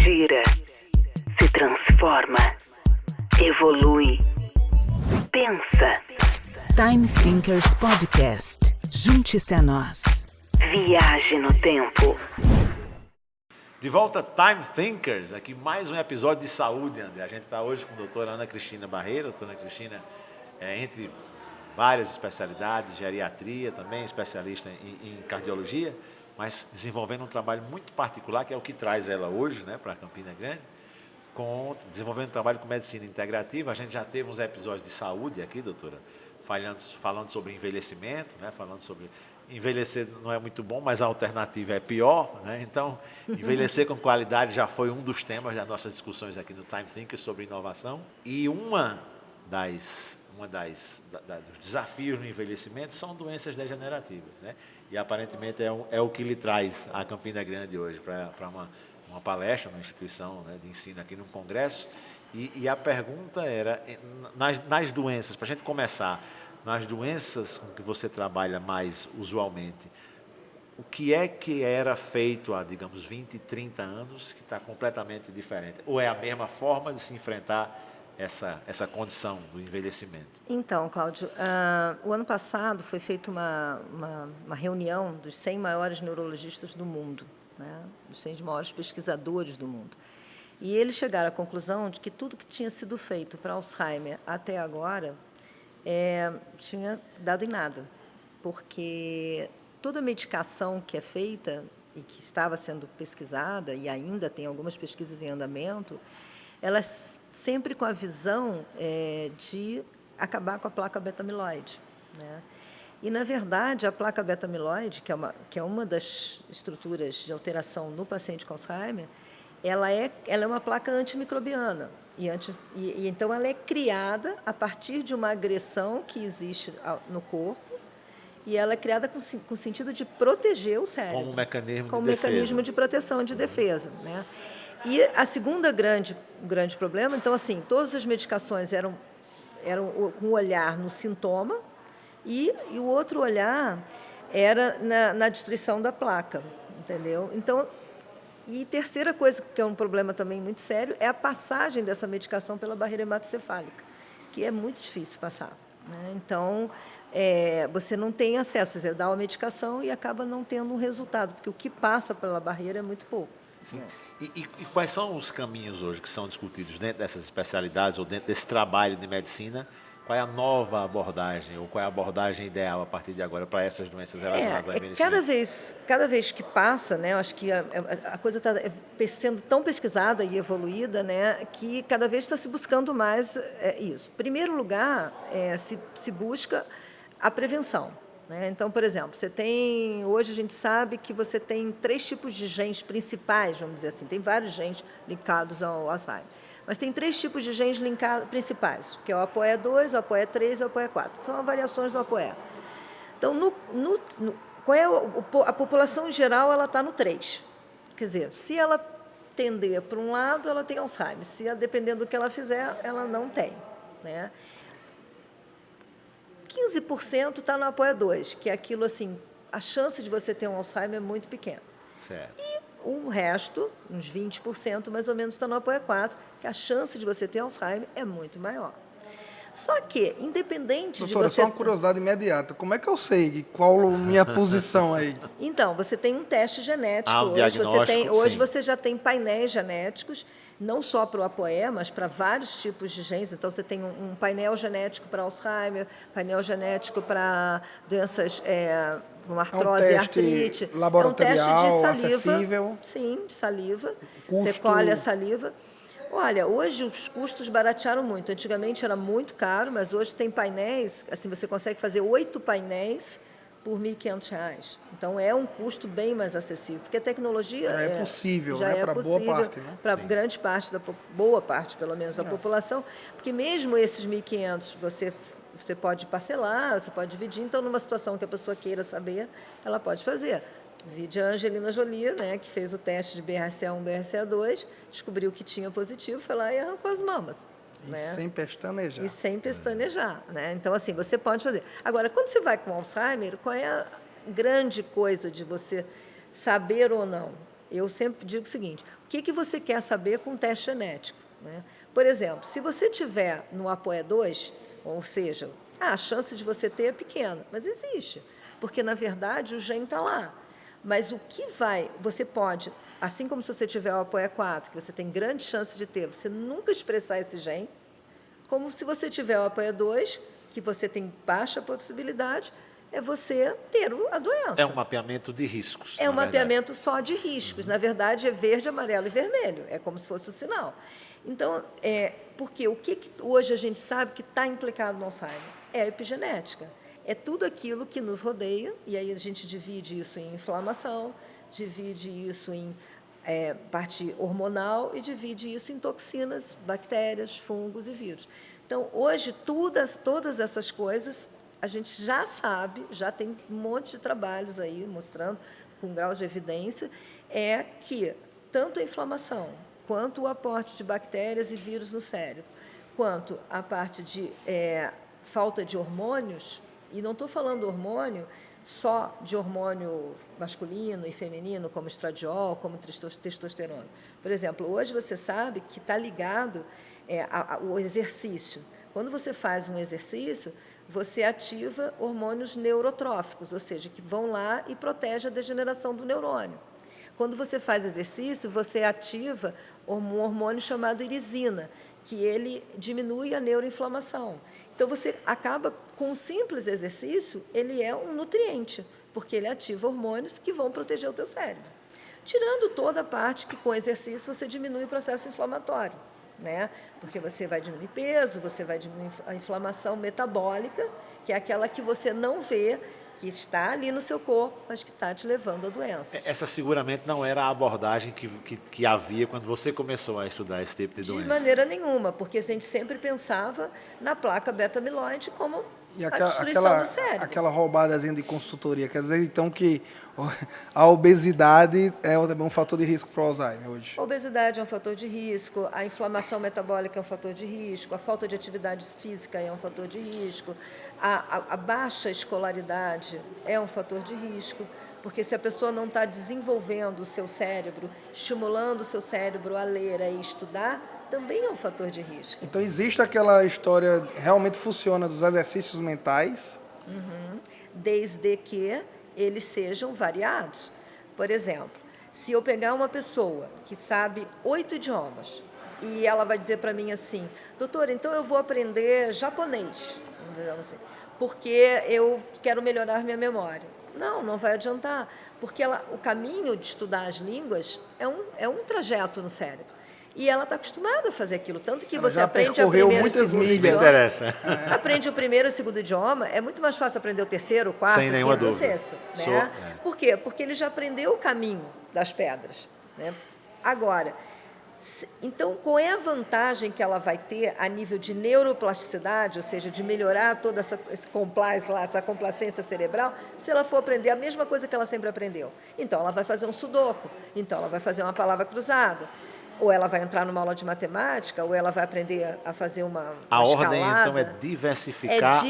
gira, se transforma, evolui, pensa. Time Thinkers Podcast. Junte-se a nós. Viaje no tempo. De volta, Time Thinkers, aqui mais um episódio de saúde, André. A gente está hoje com a doutora Ana Cristina Barreira. A doutora Ana Cristina entre várias especialidades, geriatria também, especialista em cardiologia, mas desenvolvendo um trabalho muito particular, que é o que traz ela hoje, né, para Campina Grande, desenvolvendo um trabalho com medicina integrativa. A gente já teve uns episódios de saúde aqui, doutora, falando sobre envelhecimento, né, falando sobre envelhecer não é muito bom, mas a alternativa é pior, né? Então, envelhecer com qualidade já foi um dos temas das nossas discussões aqui no Time Thinkers sobre inovação. E dos desafios no envelhecimento são doenças degenerativas, né? E aparentemente é o que lhe traz a Campina Grande hoje para uma palestra, uma instituição, né, de ensino aqui num congresso. E a pergunta era, nas doenças, para a gente começar, nas doenças com que você trabalha mais usualmente, o que era feito há, digamos, 20, 30 anos que está completamente diferente? Ou é a mesma forma de se enfrentar essa condição do envelhecimento? Então, Cláudio, o ano passado foi feita uma reunião dos 100 maiores neurologistas do mundo, né? Dos 100 maiores pesquisadores do mundo. E eles chegaram à conclusão de que tudo que tinha sido feito para Alzheimer até agora tinha dado em nada, porque toda medicação que é feita e que estava sendo pesquisada, e ainda tem algumas pesquisas em andamento, elas sempre com a visão de acabar com a placa beta-amiloide, né? E, na verdade, a placa beta-amiloide, que é uma das estruturas de alteração no paciente com Alzheimer, ela é uma placa antimicrobiana. E então, ela é criada a partir de uma agressão que existe no corpo, e ela é criada com o sentido de proteger o cérebro. Como mecanismo de como defesa. Mecanismo de proteção e de defesa, né? E a segunda grande problema, então, assim, todas as medicações eram com o olhar no sintoma, e o outro olhar era na destruição da placa, entendeu? Então, e terceira coisa, que é um problema também muito sério, é a passagem dessa medicação pela barreira hematocefálica, que é muito difícil passar, né? Então, você não tem acesso, você dá uma medicação e acaba não tendo um resultado, porque o que passa pela barreira é muito pouco. Sim. E quais são os caminhos hoje que são discutidos dentro dessas especialidades ou dentro desse trabalho de medicina? Qual é a nova abordagem ou qual é a abordagem ideal a partir de agora para essas doenças relacionadas ao envelhecimento? Cada vez que passa, né, eu acho que a coisa está sendo tão pesquisada e evoluída, né, que cada vez está se buscando mais isso. Em primeiro lugar, se busca a prevenção, né? Então, por exemplo, hoje a gente sabe que você tem 3 tipos de genes principais, vamos dizer assim, tem vários genes linkados ao Alzheimer, mas tem 3 tipos de genes principais, que é o ApoE2, o ApoE3 e o ApoE4, que são variações do ApoE. Então, qual é a população em geral, ela está no 3. Quer dizer, se ela tender para um lado, ela tem Alzheimer, dependendo do que ela fizer, ela não tem, né? 15% está no ApoE2, que é aquilo assim, a chance de você ter um Alzheimer é muito pequena. Certo. E o resto, uns 20% mais ou menos, está no ApoE4, que a chance de você ter Alzheimer é muito maior. Só que, independente Doutora, de você... só uma curiosidade imediata. Como é que eu sei qual a minha posição aí? Então, você tem um teste genético. Um diagnóstico, Hoje sim. você já tem painéis genéticos, não só para o ApoE, mas para vários tipos de genes. Então, você tem um painel genético para Alzheimer, painel genético para doenças, como artrose e artrite. Laboratorial, é um teste de saliva, acessível. Sim, de saliva. Custo... Você colhe a saliva. Olha, hoje os custos baratearam muito. Antigamente era muito caro, mas hoje tem painéis, assim, você consegue fazer 8 painéis por R$ 1.500. Então, é um custo bem mais acessível, porque a tecnologia... Já é possível, já né? é Para boa parte, né? Para grande parte, boa parte, pelo menos, da população, porque mesmo esses 1.500 você pode parcelar, você pode dividir. Então, numa situação que a pessoa queira saber, ela pode fazer. Vide a Angelina Jolie, né, que fez o teste de BRCA1, BRCA2, descobriu que tinha positivo, foi lá e arrancou as mamas. E né? sem pestanejar. E sem pestanejar, né? Então, assim, você pode fazer. Agora, quando você vai com Alzheimer, qual é a grande coisa de você saber ou não? eu sempre digo o seguinte, o que você quer saber com teste genético? Né? Por exemplo, se você tiver no APOE2, ou seja, a chance de você ter é pequena, mas existe, porque, na verdade, o gene está lá. Mas o que você pode, assim como se você tiver o APOE4, que você tem grande chance de ter, você nunca expressar esse gene, como se você tiver o APOE2, que você tem baixa possibilidade, é você ter a doença. É um mapeamento de riscos. É um mapeamento só de riscos. Na verdade, é verde, amarelo e vermelho. É como se fosse o sinal. Então, porque o que hoje a gente sabe que está implicado no Alzheimer? É a epigenética. É tudo aquilo que nos rodeia, e aí a gente divide isso em inflamação, divide isso em parte hormonal e divide isso em toxinas, bactérias, fungos e vírus. Então, hoje, todas essas coisas a gente já sabe, já tem um monte de trabalhos aí mostrando, com grau de evidência, que tanto a inflamação, quanto o aporte de bactérias e vírus no cérebro, quanto a parte de falta de hormônios, e não estou falando hormônio só de hormônio masculino e feminino, como estradiol, como testosterona. Por exemplo, hoje você sabe que está ligado ao exercício. Quando você faz um exercício, você ativa hormônios neurotróficos, ou seja, que vão lá e protegem a degeneração do neurônio. Quando você faz exercício, você ativa um hormônio chamado irisina, que ele diminui a neuroinflamação. Então, você acaba, com um simples exercício, ele é um nutriente, porque ele ativa hormônios que vão proteger o teu cérebro. Tirando toda a parte que, com exercício, você diminui o processo inflamatório, né? Porque você vai diminuir peso, você vai diminuir a inflamação metabólica, que é aquela que você não vê, que está ali no seu corpo, mas que está te levando a doenças. Essa seguramente não era a abordagem que havia quando você começou a estudar esse tipo de doença. De maneira nenhuma, porque a gente sempre pensava na placa beta-amiloide como a destruição do cérebro. Aquela roubadazinha de consultoria, quer dizer, então, que a obesidade é um fator de risco para o Alzheimer hoje? A obesidade é um fator de risco, a inflamação metabólica é um fator de risco, a falta de atividade física é um fator de risco, a baixa escolaridade é um fator de risco, porque se a pessoa não está desenvolvendo o seu cérebro, estimulando o seu cérebro a ler e estudar, também é um fator de risco. Então, existe aquela história, realmente funciona, dos exercícios mentais? Desde que eles sejam variados. Por exemplo, se eu pegar uma pessoa que sabe 8 idiomas e ela vai dizer para mim assim, doutora, então eu vou aprender japonês, assim, porque eu quero melhorar minha memória. Não vai adiantar, porque o caminho de estudar as línguas é um trajeto no cérebro. E ela está acostumada a fazer aquilo, tanto que você aprende a primeiro e segundo idioma. Aprende o primeiro e o segundo idioma, é muito mais fácil aprender o terceiro, o quarto, o quinto e o sexto. Né? Por quê? Porque ele já aprendeu o caminho das pedras. Né? Agora, então, qual é a vantagem que ela vai ter a nível de neuroplasticidade, ou seja, de melhorar toda essa complacência cerebral, se ela for aprender a mesma coisa que ela sempre aprendeu? Então, ela vai fazer um sudoku, então ela vai fazer uma palavra cruzada, ou ela vai entrar numa aula de matemática, ou ela vai aprender a fazer uma A escalada. ordem, então, é diversificar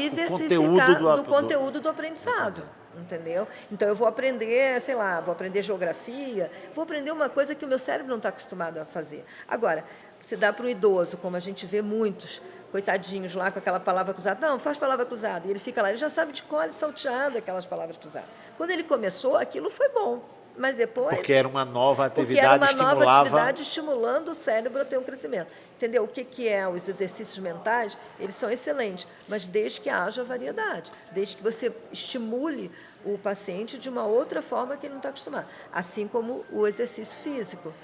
o conteúdo do aprendizado. Entendeu? Então, eu vou aprender, vou aprender geografia, vou aprender uma coisa que o meu cérebro não está acostumado a fazer. Agora, se dá para um idoso, como a gente vê muitos, coitadinhos lá com aquela palavra cruzada, não, faz palavra cruzada, e ele fica lá, ele já sabe de cor e salteado aquelas palavras cruzadas. Quando ele começou, aquilo foi bom. Mas depois... Porque era uma nova atividade, estimulando o cérebro a ter um crescimento. Entendeu? O que é os exercícios mentais? Eles são excelentes, mas desde que haja variedade, desde que você estimule o paciente de uma outra forma que ele não está acostumado. Assim como o exercício físico,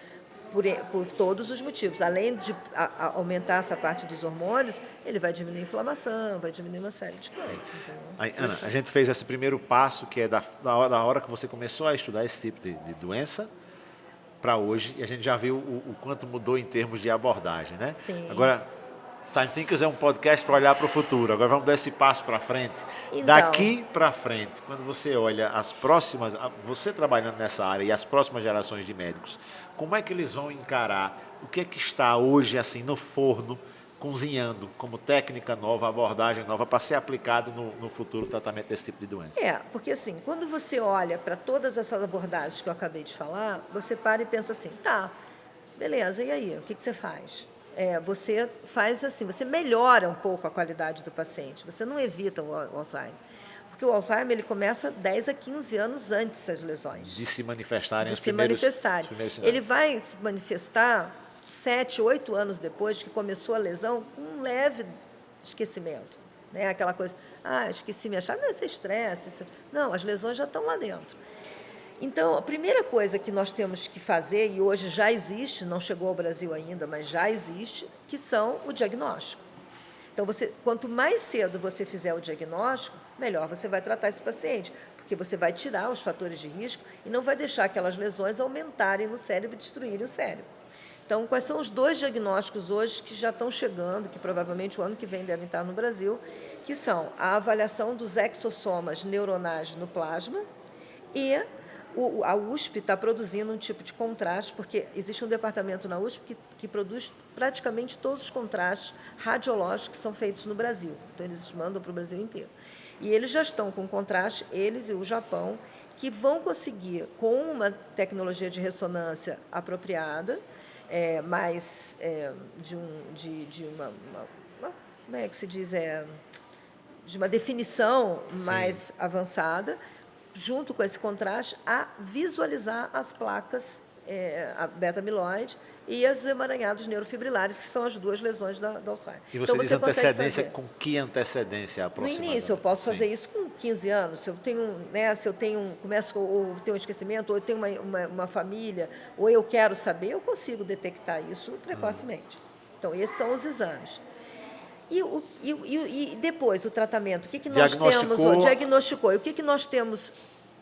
por todos os motivos. Além de aumentar essa parte dos hormônios, ele vai diminuir a inflamação, vai diminuir uma série de coisas. Aí, Ana, a gente fez esse primeiro passo, que é da hora que você começou a estudar esse tipo de doença para hoje, e a gente já viu o quanto mudou em termos de abordagem, né? Sim. Agora, Time Thinkers é um podcast para olhar para o futuro. Agora vamos dar esse passo para frente. Então, daqui para frente, quando você olha as próximas, você trabalhando nessa área e as próximas gerações de médicos, como é que eles vão encarar o que é que está hoje assim no forno cozinhando como técnica nova, abordagem nova para ser aplicado no futuro tratamento desse tipo de doença? Porque assim, quando você olha para todas essas abordagens que eu acabei de falar, você para e pensa assim, tá, beleza, e aí, o que você faz? Você faz assim, você melhora um pouco a qualidade do paciente, você não evita o Alzheimer. Porque o Alzheimer ele começa 10 a 15 anos antes das lesões. De se manifestarem De os se primeiros manifestarem. sinais. Ele vai se manifestar 7, 8 anos depois que começou a lesão, com um leve esquecimento. Né? Aquela coisa, esqueci minha chave, não, isso é estresse. Não, as lesões já estão lá dentro. Então, a primeira coisa que nós temos que fazer, e hoje já existe, não chegou ao Brasil ainda, mas já existe, que são o diagnóstico. Então, quanto mais cedo você fizer o diagnóstico, melhor você vai tratar esse paciente, porque você vai tirar os fatores de risco e não vai deixar aquelas lesões aumentarem no cérebro e destruírem o cérebro. Então, quais são os 2 diagnósticos hoje que já estão chegando, que provavelmente o ano que vem devem estar no Brasil, que são a avaliação dos exossomas neuronais no plasma e a USP está produzindo um tipo de contraste, porque existe um departamento na USP que produz praticamente todos os contrastes radiológicos que são feitos no Brasil. Então, eles mandam para o Brasil inteiro. E eles já estão com contraste, eles e o Japão, que vão conseguir, com uma tecnologia de ressonância apropriada, como é que se diz? De uma definição mais avançada, junto com esse contraste, a visualizar as placas, a beta-amiloide e os emaranhados neurofibrilares, que são as 2 lesões da Alzheimer. E você diz antecedência, com que antecedência aproximadamente? No início, eu posso fazer isso com 15 anos. Se eu tenho, começo ou tenho um esquecimento, ou eu tenho uma família, ou eu quero saber, eu consigo detectar isso precocemente. Então, esses são os exames. E depois, o tratamento, o que nós temos hoje? Diagnosticou. E o que nós temos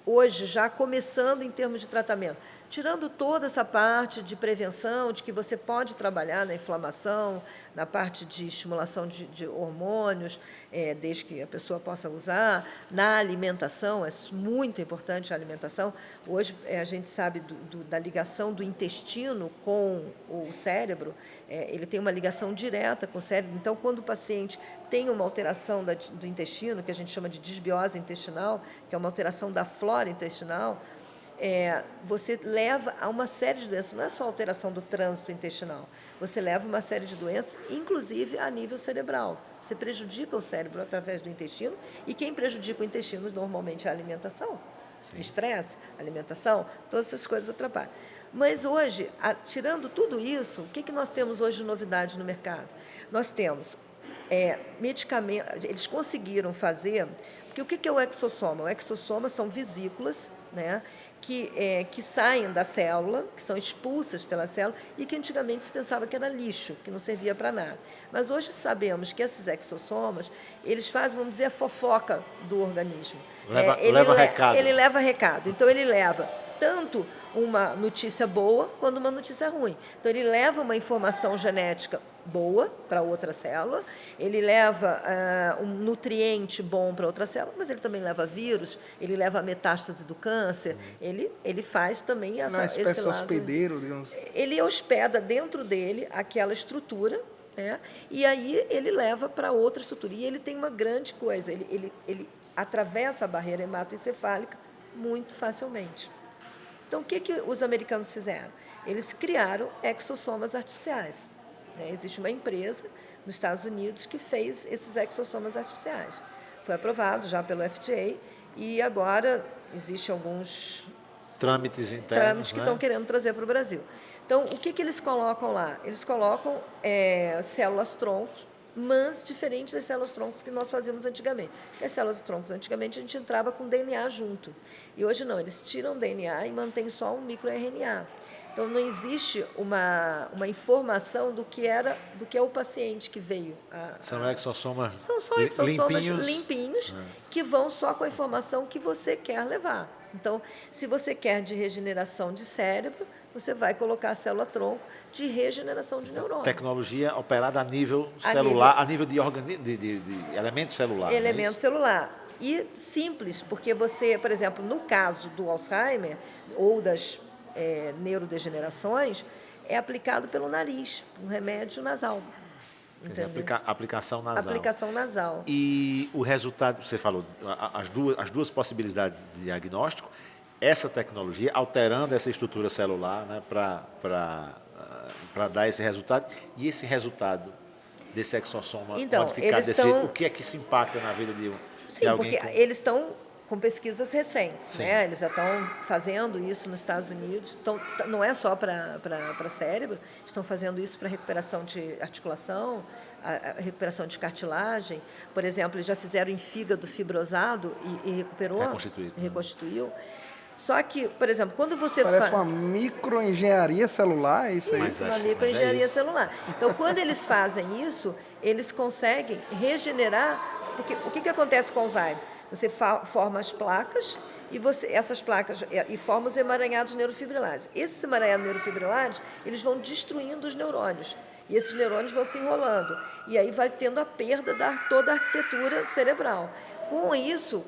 hoje, já começando em termos de tratamento? Tirando toda essa parte de prevenção, de que você pode trabalhar na inflamação, na parte de estimulação de hormônios, desde que a pessoa possa usar, na alimentação, é muito importante a alimentação. Hoje, a gente sabe da ligação do intestino com o cérebro, ele tem uma ligação direta com o cérebro. Então, quando o paciente tem uma alteração do intestino, que a gente chama de disbiose intestinal, que é uma alteração da flora intestinal, você leva a uma série de doenças, não é só alteração do trânsito intestinal, você leva uma série de doenças, inclusive a nível cerebral. Você prejudica o cérebro através do intestino, e quem prejudica o intestino normalmente é a alimentação. Estresse, alimentação, todas essas coisas atrapalham. Mas hoje, tirando tudo isso, o que nós temos hoje de novidade no mercado? Nós temos medicamentos, eles conseguiram fazer, porque o que é o exossoma? O exossoma são vesículas, né, que saem da célula, que são expulsas pela célula, e que antigamente se pensava que era lixo, que não servia para nada. Mas hoje sabemos que esses exossomas, eles fazem, vamos dizer, a fofoca do organismo. Leva recado. Ele leva recado. Então, ele leva tanto uma notícia boa quanto uma notícia ruim. Então, ele leva uma informação genética boa para outra célula, ele leva um nutriente bom para outra célula, mas ele também leva vírus, ele leva a metástase do câncer, ele faz também esse lado. Hospedeiro, digamos. Ele hospeda dentro dele aquela estrutura, né, e aí ele leva para outra estrutura. E ele tem uma grande coisa, ele atravessa a barreira hematoencefálica muito facilmente. Então, o que os americanos fizeram? Eles criaram exossomas artificiais. Existe uma empresa nos Estados Unidos que fez esses exossomas artificiais. Foi aprovado já pelo FDA e agora existem alguns trâmites internos que estão querendo trazer para o Brasil. Então, o que eles colocam lá? Eles colocam células-troncos, mas diferentes das células-troncos que nós fazíamos antigamente. Porque as células-troncos, antigamente, a gente entrava com DNA junto. E hoje não, eles tiram o DNA e mantêm só um microRNA. Então, não existe uma informação do que é o paciente que veio. São exossomas São só exossomas limpinhos que vão só com a informação que você quer levar. Então, se você quer de regeneração de cérebro, você vai colocar a célula-tronco de regeneração de neurônio. Tecnologia operada a nível celular, a nível de elemento celular. Elemento celular. E simples, porque você, por exemplo, no caso do Alzheimer ou das neurodegenerações, é aplicado pelo nariz, um remédio nasal. Quer dizer, entendeu? aplicação nasal. Aplicação nasal. E o resultado, você falou, as duas possibilidades de diagnóstico, essa tecnologia alterando essa estrutura celular, né, para dar esse resultado, e esse resultado desse exossoma Então, modificado eles desse jeito, estão- o que é que isso impacta na vida de Sim, alguém? porque eles estão com pesquisas recentes, Sim. né? Eles já estão fazendo isso nos Estados Unidos. Não é só para cérebro, estão fazendo isso para recuperação de articulação, a recuperação de cartilagem. Por exemplo, eles já fizeram em fígado fibrosado e recuperou, reconstituiu. Só que, por exemplo, quando você Parece uma microengenharia celular, é isso aí? Mas uma acho- microengenharia mas é isso. celular. Então, quando eles fazem isso, eles conseguem regenerar. Porque o que acontece com o Alzheimer? Você forma as placas essas placas e forma os emaranhados neurofibrilares. Esses emaranhados neurofibrilares, eles vão destruindo os neurônios. E esses neurônios vão se enrolando. E aí vai tendo a perda da toda a arquitetura cerebral. Com isso,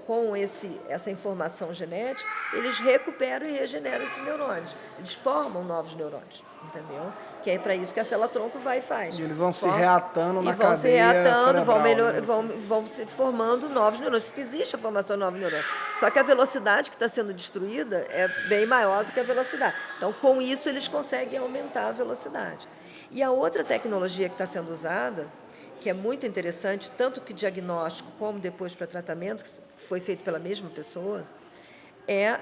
essa informação genética, eles recuperam e regeneram esses neurônios. Eles formam novos neurônios, entendeu? Que é para isso que a célula-tronco vai e faz. E eles vão se reatando na E vão se cadeia reatando, cerebral, né? vão se formando novos neurônios, porque existe a formação de novos neurônios. Só que a velocidade que está sendo destruída é bem maior do que a velocidade. Então, com isso, eles conseguem aumentar a velocidade. E a outra tecnologia que está sendo usada, que é muito interessante, tanto que diagnóstico como depois para tratamento, que foi feito pela mesma pessoa,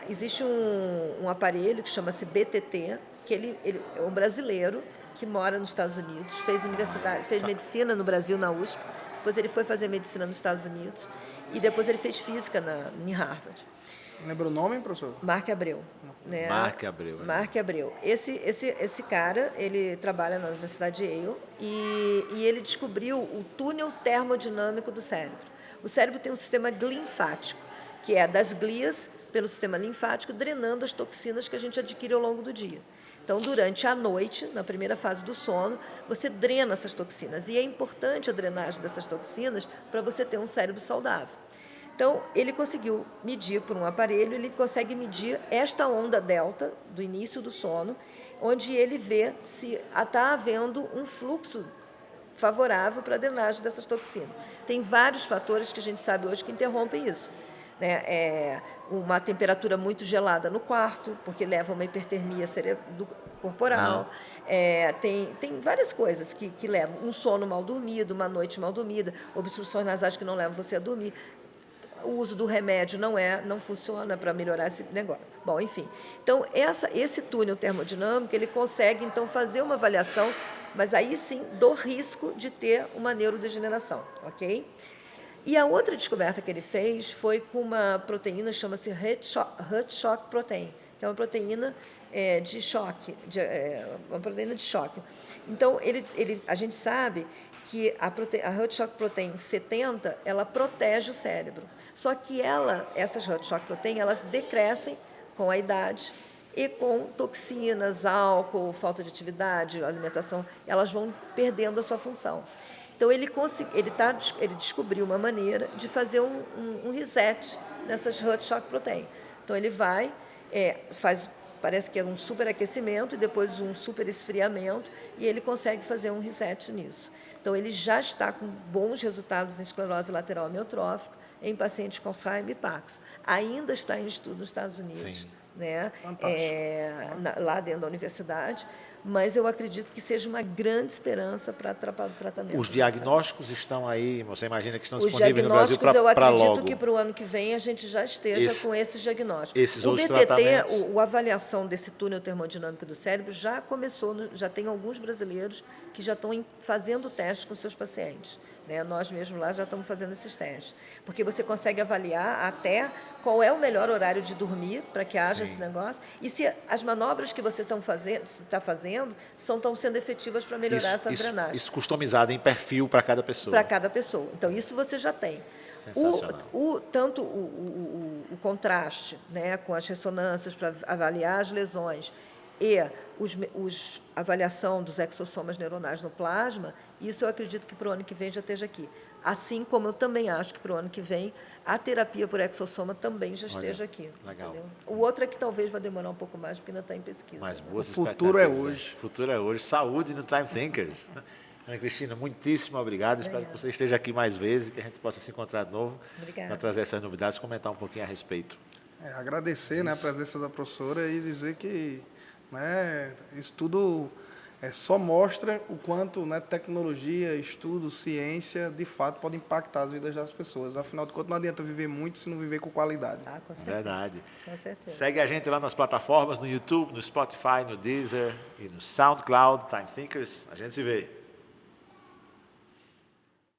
existe um aparelho que chama-se BTT, que ele é um brasileiro que mora nos Estados Unidos, fez medicina no Brasil, na USP, depois ele foi fazer medicina nos Estados Unidos e depois ele fez física em Harvard. Lembra o nome, professor? Mark Abreu. Né? Mark Abreu. Mark Abreu. Esse cara, ele trabalha na Universidade de Yale e ele descobriu o túnel termodinâmico do cérebro. O cérebro tem um sistema linfático, que é das glias pelo sistema linfático, drenando as toxinas que a gente adquire ao longo do dia. Então, durante a noite, na primeira fase do sono, você drena essas toxinas. E é importante a drenagem dessas toxinas para você ter um cérebro saudável. Então, ele conseguiu medir por um aparelho, ele consegue medir esta onda delta do início do sono, onde ele vê se está havendo um fluxo favorável para a drenagem dessas toxinas. Tem vários fatores que a gente sabe hoje que interrompem isso. Né? Uma temperatura muito gelada no quarto, porque leva a uma hipertermia corporal. Tem várias coisas que levam. Um sono mal dormido, uma noite mal dormida, obstruções nasais que não levam você a dormir. O uso do remédio não funciona para melhorar esse negócio. Bom, enfim. Então, esse túnel termodinâmico, ele consegue, então, fazer uma avaliação, mas aí sim, do risco de ter uma neurodegeneração, ok? E a outra descoberta que ele fez foi com uma proteína, chama-se Hut Shock Protein, que é uma proteína de choque, uma proteína de choque. Então, a gente sabe que a Hut Shock Protein 70, ela protege o cérebro. Só que essas Hut Shock Protein, elas decrescem com a idade e com toxinas, álcool, falta de atividade, alimentação, elas vão perdendo a sua função. Então, ele descobriu uma maneira de fazer um reset nessas Hut Shock Protein. Então, ele vai, parece que é um superaquecimento e depois um superesfriamento, e ele consegue fazer um reset nisso. Então, ele já está com bons resultados em esclerose lateral amiotrófica em pacientes com Alzheimer e Parkinson. Ainda está em estudo nos Estados Unidos, né? Lá dentro da universidade, mas eu acredito que seja uma grande esperança para o tratamento. Os diagnósticos estão aí, você imagina que estão disponíveis no Brasil para logo? Eu acredito que para para o ano que vem a gente já esteja com esses diagnósticos. Esses o outros BTT, tratamentos. a avaliação desse túnel termodinâmico do cérebro já começou, já tem alguns brasileiros que já estão fazendo testes com seus pacientes. Né? Nós mesmos lá já estamos fazendo esses testes. Porque você consegue avaliar até qual é o melhor horário de dormir para que haja esse negócio e se as manobras que você está fazendo estão sendo efetivas para melhorar essa drenagem. Isso customizado em perfil para cada pessoa. Para cada pessoa. Então, isso você já tem. Tanto o contraste, né, com as ressonâncias para avaliar as lesões e a avaliação dos exossomas neuronais no plasma, isso eu acredito que para o ano que vem já esteja aqui. Assim como eu também acho que para o ano que vem a terapia por exossoma também já esteja aqui. Legal. Entendeu? O outro é que talvez vai demorar um pouco mais, porque ainda está em pesquisa. Mas boas o futuro é expectativas, né? hoje. O futuro é hoje. Saúde no Time Thinkers. Ana Cristina, muitíssimo obrigado. Espero que você esteja aqui mais vezes, que a gente possa se encontrar de novo para trazer essas novidades, comentar um pouquinho a respeito. Agradecer, né, a presença da professora e dizer que, né, isso tudo só mostra o quanto, né, tecnologia, estudo, ciência, de fato, pode impactar as vidas das pessoas. Afinal de contas, não adianta viver muito se não viver com qualidade. Com certeza. Verdade. Com certeza. Segue a gente lá nas plataformas, no YouTube, no Spotify, no Deezer e no SoundCloud, Time Thinkers. A gente se vê.